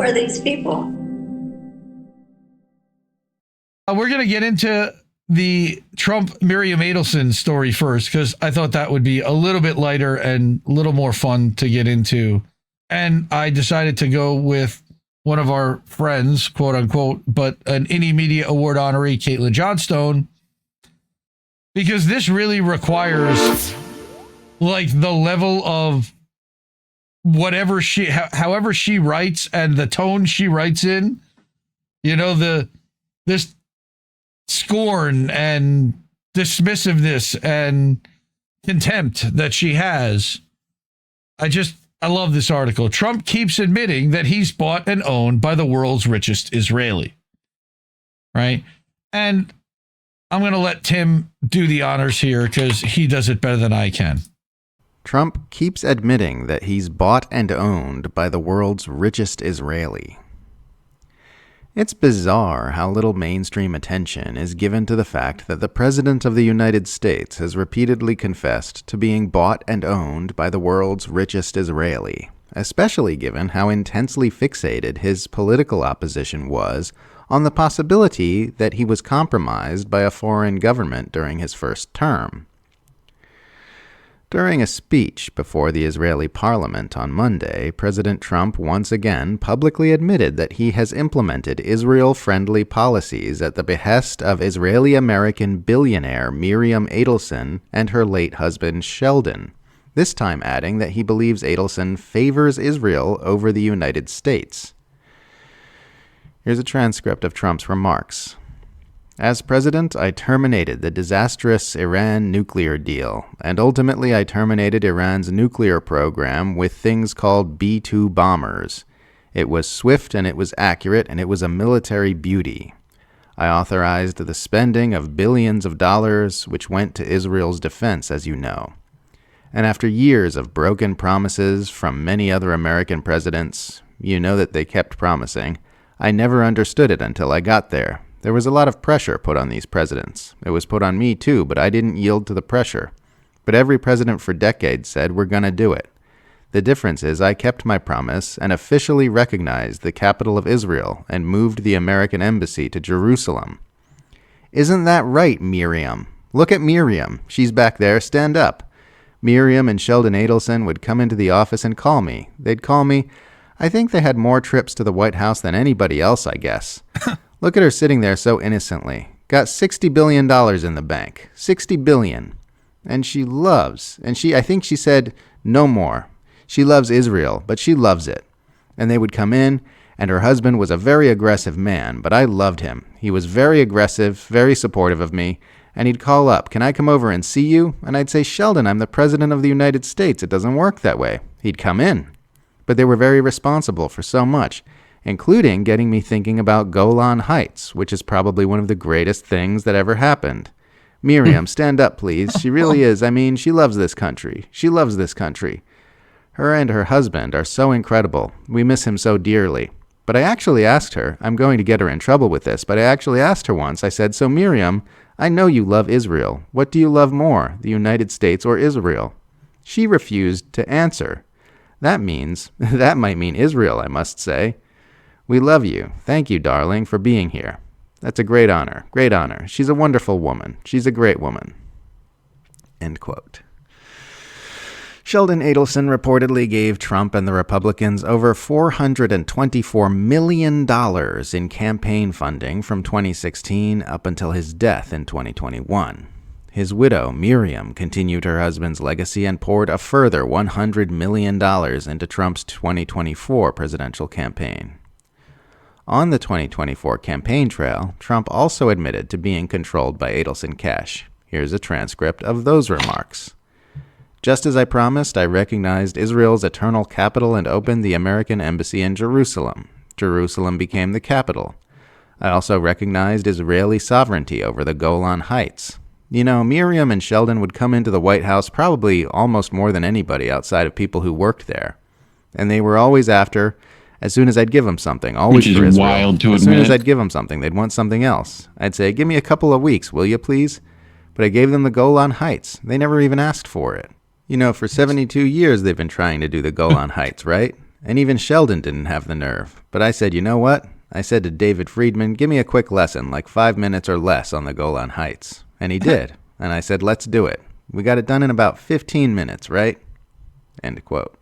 are these people? We're going to get into the Trump Miriam Adelson story first, because I thought that would be a little bit lighter and a little more fun to get into. And I decided to go with one of our friends, quote unquote, but an Indie Media Award honoree, Caitlin Johnstone, because this really requires like the level of whatever however she writes and the tone she writes in, this scorn and dismissiveness and contempt that she has. I love this article. Trump keeps admitting that he's bought and owned by the world's richest Israeli. Right? And I'm going to let Tim do the honors here because he does it better than I can. Trump keeps admitting that he's bought and owned by the world's richest Israeli. It's bizarre how little mainstream attention is given to the fact that the President of the United States has repeatedly confessed to being bought and owned by the world's richest Israeli, especially given how intensely fixated his political opposition was on the possibility that he was compromised by a foreign government during his first term. During a speech before the Israeli parliament on Monday, President Trump once again publicly admitted that he has implemented Israel-friendly policies at the behest of Israeli-American billionaire Miriam Adelson and her late husband Sheldon, this time adding that he believes Adelson favors Israel over the United States. Here's a transcript of Trump's remarks. As president, I terminated the disastrous Iran nuclear deal, and ultimately I terminated Iran's nuclear program with things called B-2 bombers. It was swift and it was accurate and it was a military beauty. I authorized the spending of billions of dollars, which went to Israel's defense, as you know. And after years of broken promises from many other American presidents, you know that they kept promising, I never understood it until I got there. There was a lot of pressure put on these presidents. It was put on me too, but I didn't yield to the pressure. But every president for decades said, we're going to do it. The difference is I kept my promise and officially recognized the capital of Israel and moved the American embassy to Jerusalem. Isn't that right, Miriam? Look at Miriam. She's back there. Stand up. Miriam and Sheldon Adelson would come into the office and call me. They'd call me. I think they had more trips to the White House than anybody else, I guess. Look at her sitting there so innocently. Got $60 billion in the bank. $60 billion. And she loves, I think she said, no more. She loves Israel, but she loves it. And they would come in, and her husband was a very aggressive man, but I loved him. He was very aggressive, very supportive of me, and he'd call up, can I come over and see you? And I'd say, Sheldon, I'm the President of the United States. It doesn't work that way. He'd come in. But they were very responsible for so much, including getting me thinking about Golan Heights, which is probably one of the greatest things that ever happened. Miriam, stand up, please. She really is. I mean, she loves this country. She loves this country. Her and her husband are so incredible. We miss him so dearly. But I actually asked her, I'm going to get her in trouble with this, but I actually asked her once. I said, so Miriam, I know you love Israel. What do you love more, the United States or Israel? She refused to answer. That might mean Israel, I must say. We love you. Thank you, darling, for being here. That's a great honor. Great honor. She's a wonderful woman. She's a great woman. End quote. Sheldon Adelson reportedly gave Trump and the Republicans over $424 million in campaign funding from 2016 up until his death in 2021. His widow, Miriam, continued her husband's legacy and poured a further $100 million into Trump's 2024 presidential campaign. On the 2024 campaign trail, Trump also admitted to being controlled by Adelson cash. Here's a transcript of those remarks. Just as I promised, I recognized Israel's eternal capital and opened the American embassy in Jerusalem. Jerusalem became the capital. I also recognized Israeli sovereignty over the Golan Heights. You know, Miriam and Sheldon would come into the White House probably almost more than anybody outside of people who worked there. And they were always after, as soon as I'd give them something, always Which for is Israel. wild to as admit. soon as I'd give them something, they'd want something else. I'd say, give me a couple of weeks, will you please? But I gave them the Golan Heights. They never even asked for it. You know, for 72 years they've been trying to do the Golan Heights, right? And even Sheldon didn't have the nerve. But I said, you know what? I said to David Friedman, give me a quick lesson, like 5 minutes or less on the Golan Heights. And he did. And I said, let's do it. We got it done in about 15 minutes, right? End quote.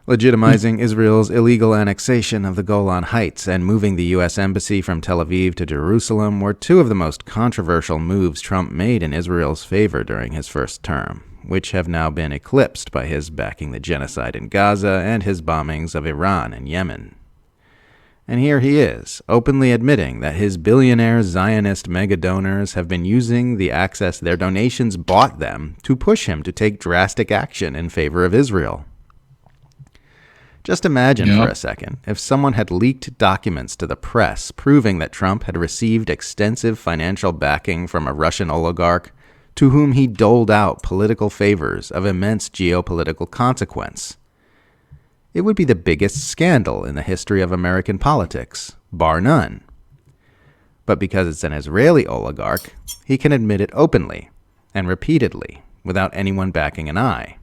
Legitimizing Israel's illegal annexation of the Golan Heights and moving the U.S. Embassy from Tel Aviv to Jerusalem were two of the most controversial moves Trump made in Israel's favor during his first term, which have now been eclipsed by his backing the genocide in Gaza and his bombings of Iran and Yemen. And here he is, openly admitting that his billionaire Zionist mega-donors have been using the access their donations bought them to push him to take drastic action in favor of Israel. Just imagine for a second if someone had leaked documents to the press proving that Trump had received extensive financial backing from a Russian oligarch to whom he doled out political favors of immense geopolitical consequence. It would be the biggest scandal in the history of American politics, bar none. But because it's an Israeli oligarch, he can admit it openly and repeatedly without anyone batting an eye.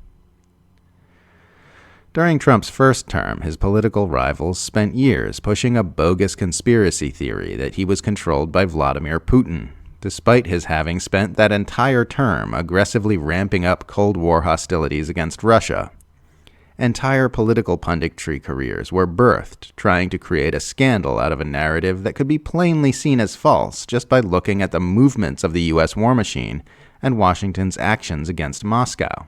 During Trump's first term, his political rivals spent years pushing a bogus conspiracy theory that he was controlled by Vladimir Putin, despite his having spent that entire term aggressively ramping up Cold War hostilities against Russia. Entire political punditry careers were birthed trying to create a scandal out of a narrative that could be plainly seen as false just by looking at the movements of the U.S. war machine and Washington's actions against Moscow.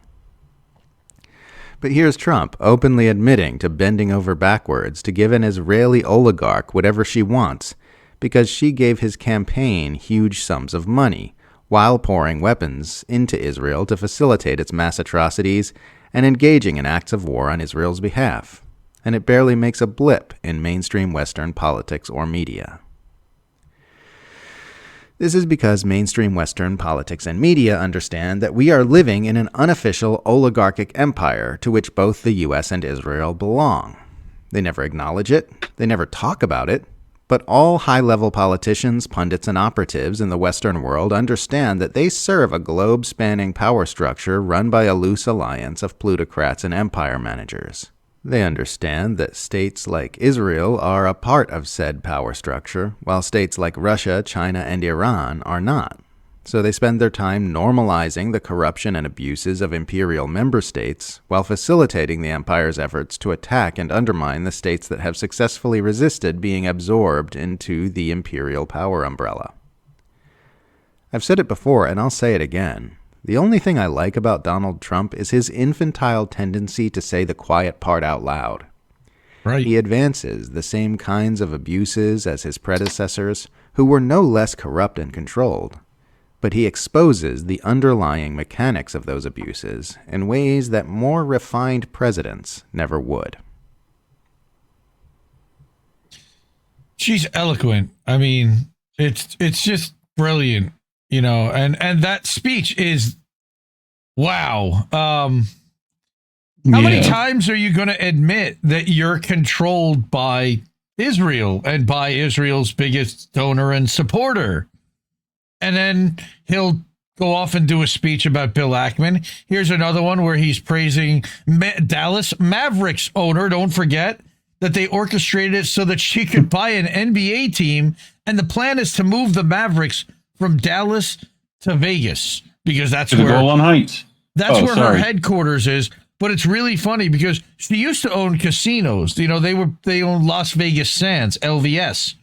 But here's Trump openly admitting to bending over backwards to give an Israeli oligarch whatever she wants because she gave his campaign huge sums of money while pouring weapons into Israel to facilitate its mass atrocities and engaging in acts of war on Israel's behalf. And it barely makes a blip in mainstream Western politics or media. This is because mainstream Western politics and media understand that we are living in an unofficial oligarchic empire to which both the U.S. and Israel belong. They never acknowledge it, they never talk about it, but all high-level politicians, pundits, and operatives in the Western world understand that they serve a globe-spanning power structure run by a loose alliance of plutocrats and empire managers. They understand that states like Israel are a part of said power structure, while states like Russia, China, and Iran are not. So they spend their time normalizing the corruption and abuses of imperial member states, while facilitating the empire's efforts to attack and undermine the states that have successfully resisted being absorbed into the imperial power umbrella. I've said it before, and I'll say it again. The only thing I like about Donald Trump is his infantile tendency to say the quiet part out loud. Right. He advances the same kinds of abuses as his predecessors, who were no less corrupt and controlled, but he exposes the underlying mechanics of those abuses in ways that more refined presidents never would. She's eloquent. I mean, it's just brilliant. You know, and that speech is, wow. How many times are you going to admit that you're controlled by Israel and by Israel's biggest donor and supporter? And then he'll go off and do a speech about Bill Ackman. Here's another one where he's praising Dallas Mavericks owner. Don't forget that they orchestrated it so that she could buy an NBA team. And the plan is to move the Mavericks from Dallas to Vegas because that's where Golan Heights. That's where her headquarters is. But it's really funny because she used to own casinos. You know, they owned Las Vegas Sands, LVS.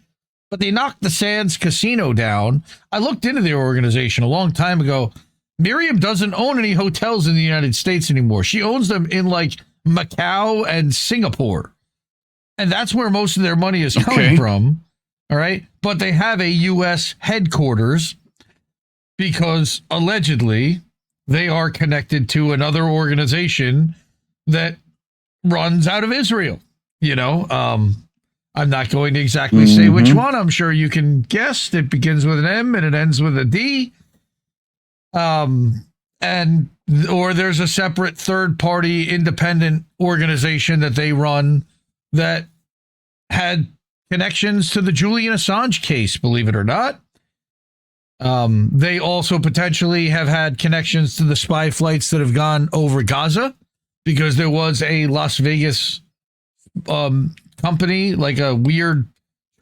But they knocked the Sands casino down. I looked into their organization a long time ago. Miriam doesn't own any hotels in the United States anymore. She owns them in like Macau and Singapore. And that's where most of their money is coming from. All right. But they have a U.S. headquarters because allegedly they are connected to another organization that runs out of Israel. You know, I'm not going to exactly say which one. I'm sure you can guess. It begins with an M and it ends with a D. Or there's a separate third party independent organization that they run that had connections to the Julian Assange case, believe it or not. They also potentially have had connections to the spy flights that have gone over Gaza because there was a Las Vegas company, like a weird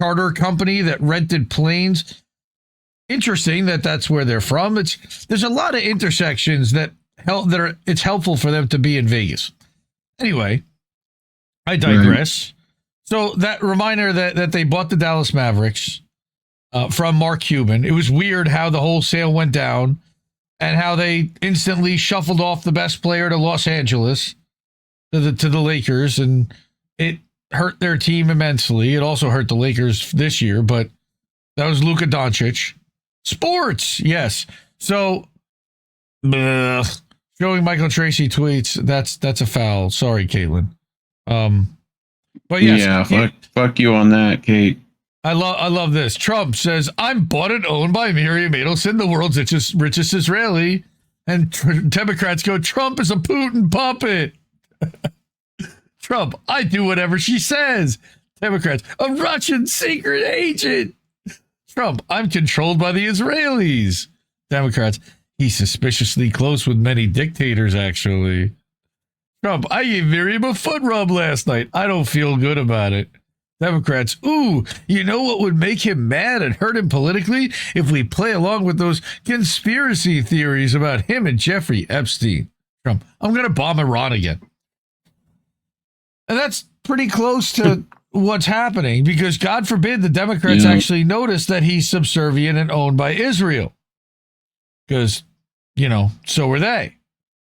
charter company that rented planes. Interesting that that's where they're from. There's a lot of intersections that it's helpful for them to be in Vegas. Anyway, I digress. Right. So that reminder that they bought the Dallas Mavericks from Mark Cuban. It was weird how the whole sale went down and how they instantly shuffled off the best player to Los Angeles to the Lakers, and it hurt their team immensely. It also hurt the Lakers this year, but that was Luka Doncic. Sports, yes. So, showing Michael Tracy tweets, that's a foul. Sorry, Caitlin. But yes, yeah, fuck you on that, Kate. I love this. Trump says, "I'm bought and owned by Miriam Adelson, the world's richest Israeli," and Democrats go, "Trump is a Putin puppet." Trump, "I do whatever she says." Democrats, "A Russian secret agent." Trump, "I'm controlled by the Israelis." Democrats, "He's suspiciously close with many dictators, actually." Trump, "I gave Miriam a foot rub last night. I don't feel good about it." Democrats, "Ooh, you know what would make him mad and hurt him politically? If we play along with those conspiracy theories about him and Jeffrey Epstein." Trump, "I'm going to bomb Iran again." And that's pretty close to what's happening, because God forbid the Democrats actually notice that he's subservient and owned by Israel. Because, so are they.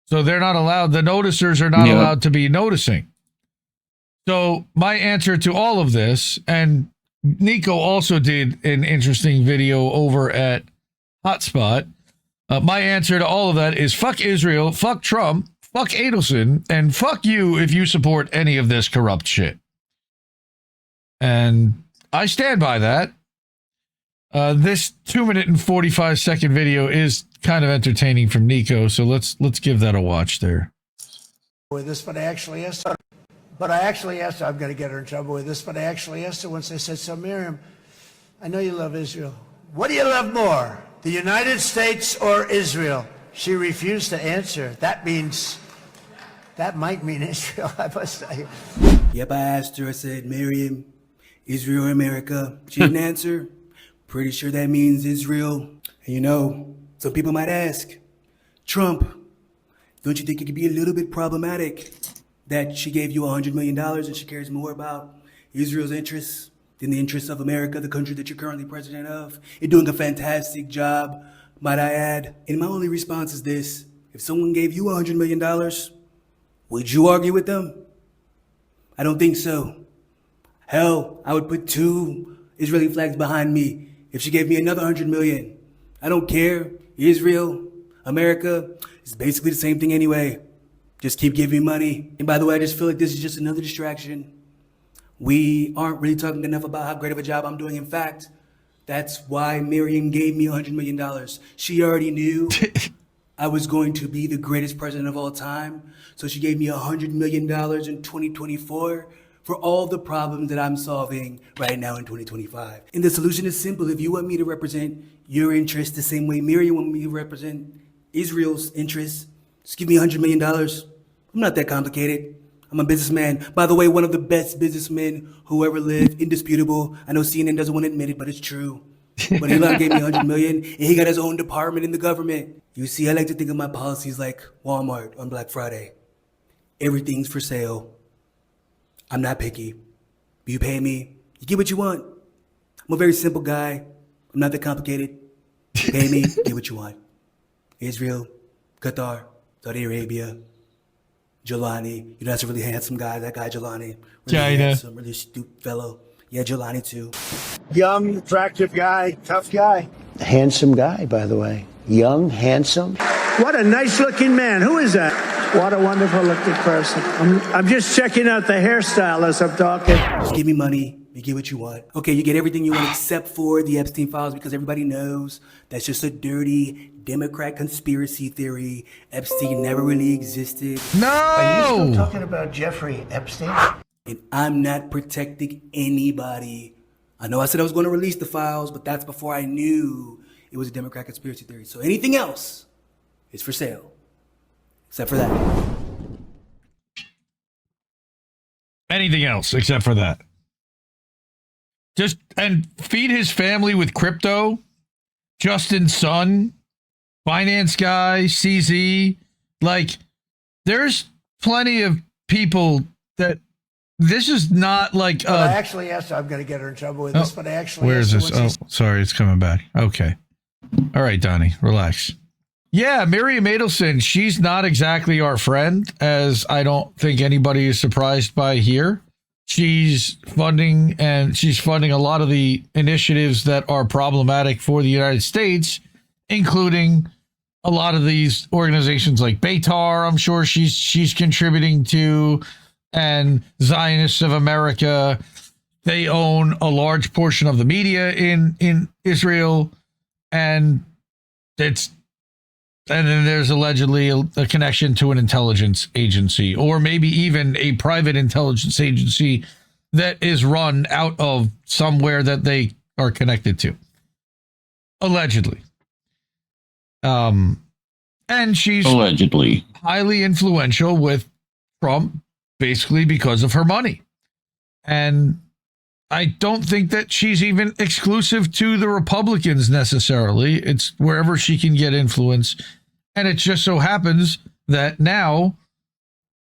So they're not allowed, the noticers are not allowed to be noticing. So my answer to all of this, and Nico also did an interesting video over at Hotspot. My answer to all of that is fuck Israel, fuck Trump, fuck Adelson, and fuck you if you support any of this corrupt shit. And I stand by that. This 2-minute and 45-second video is kind of entertaining from Nico, so let's give that a watch there. With this, but I actually asked her, I'm going to get her in trouble with this, but I actually asked her once. I said, "So Miriam, I know you love Israel. What do you love more, the United States or Israel?" She refused to answer. That might mean Israel. I must say. Yep, I asked her. I said, "Miriam, Israel or America?" She didn't answer. Pretty sure that means Israel. And some people might ask, Trump, don't you think it could be a little bit problematic that she gave you $100 million and she cares more about Israel's interests than the interests of America, the country that you're currently president of? You're doing a fantastic job, might I add. And my only response is this: if someone gave you $100 million, would you argue with them? I don't think so. Hell, I would put 2 Israeli flags behind me if she gave me another $100 million. I don't care. Israel, America, it's basically the same thing anyway. Just keep giving me money. And by the way, I just feel like this is just another distraction. We aren't really talking enough about how great of a job I'm doing. In fact, that's why Miriam gave me $100 million. She already knew I was going to be the greatest president of all time. So she gave me $100 million in 2024 for all the problems that I'm solving right now in 2025. And the solution is simple. If you want me to represent your interests the same way Miriam wanted me to represent Israel's interests, just give me $100 million. I'm not that complicated. I'm a businessman. By the way, one of the best businessmen who ever lived, indisputable. I know CNN doesn't want to admit it, but it's true. But Elon gave me $100 million, and he got his own department in the government. You see, I like to think of my policies like Walmart on Black Friday. Everything's for sale. I'm not picky. You pay me, you get what you want. I'm a very simple guy. I'm not that complicated. You pay me, get what you want. Israel, Qatar, Saudi Arabia, Jelani. You know, that's a really handsome guy, that guy Jelani. Really handsome, really astute fellow. Yeah, Jelani too. Young, attractive guy, tough guy. Handsome guy, by the way. Young, handsome. What a nice looking man. Who is that? What a wonderful looking person. I'm just checking out the hairstyle as I'm talking. Just give me money, you get what you want. Okay, you get everything you want except for the Epstein files, because everybody knows that's just a dirty Democrat conspiracy theory. Epstein never really existed. No! Are you still talking about Jeffrey Epstein? And I'm not protecting anybody. I know I said I was going to release the files, but that's before I knew it was a Democrat conspiracy theory. So anything else is for sale, except for that. anything else except for that. Just and feed his family with crypto. Justin's son, finance guy, CZ. Like, there's plenty of people that this is not like. But I actually asked her, I'm going to get her in trouble with this, but I actually where is asked her this? Oh, sorry, it's coming back. Okay. All right, Donnie, relax. Yeah, Miriam Adelson, she's not exactly our friend, as I don't think anybody is surprised by here. She's funding a lot of the initiatives that are problematic for the United States, including a lot of these organizations like Beitar, I'm sure she's contributing to, and Zionists of America. They own a large portion of the media in Israel, and then there's allegedly a connection to an intelligence agency, or maybe even a private intelligence agency that is run out of somewhere that they are connected to. Allegedly. And she's Allegedly highly influential with Trump, basically because of her money. And I don't think that she's even exclusive to the Republicans necessarily. It's wherever she can get influence. And it just so happens that now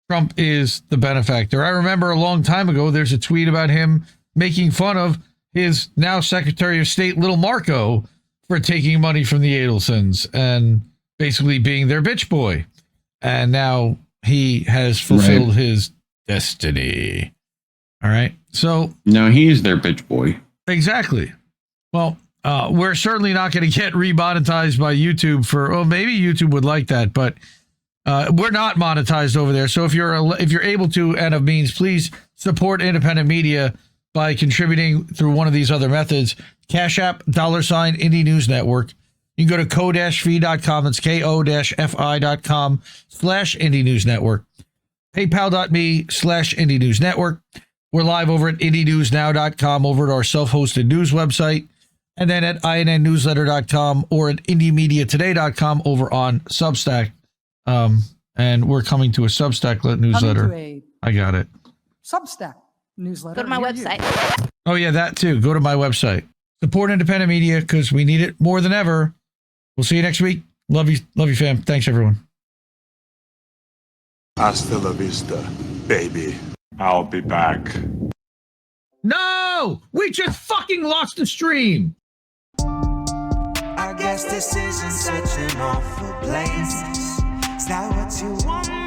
Trump is the benefactor. I remember a long time ago, there's a tweet about him making fun of his now Secretary of State, Little Marco, for taking money from the Adelsons and basically being their bitch boy. And now he has fulfilled his destiny. All right. So no, he's their bitch boy. Exactly. Well, we're certainly not going to get remonetized by YouTube maybe YouTube would like that, but we're not monetized over there. So if you're able to and of means, please support independent media by contributing through one of these other methods. Cash App, $, Indie News Network. You can go to ko-fi.com. It's ko-fi.com/Indie News Network. PayPal.me/Indie News Network. We're live over at IndieNewsNow.com, over at our self-hosted news website, and then at INNNewsletter.com or at IndieMediaToday.com over on Substack. And we're coming to a Substack newsletter. I got it. Substack newsletter. Go to my website. Oh, yeah, that too. Go to my website. Support independent media because we need it more than ever. We'll see you next week. Love you, fam. Thanks, everyone. Hasta la vista, baby. I'll be back. No! We just fucking lost the stream! I guess this isn't such an awful place. Is that what you want?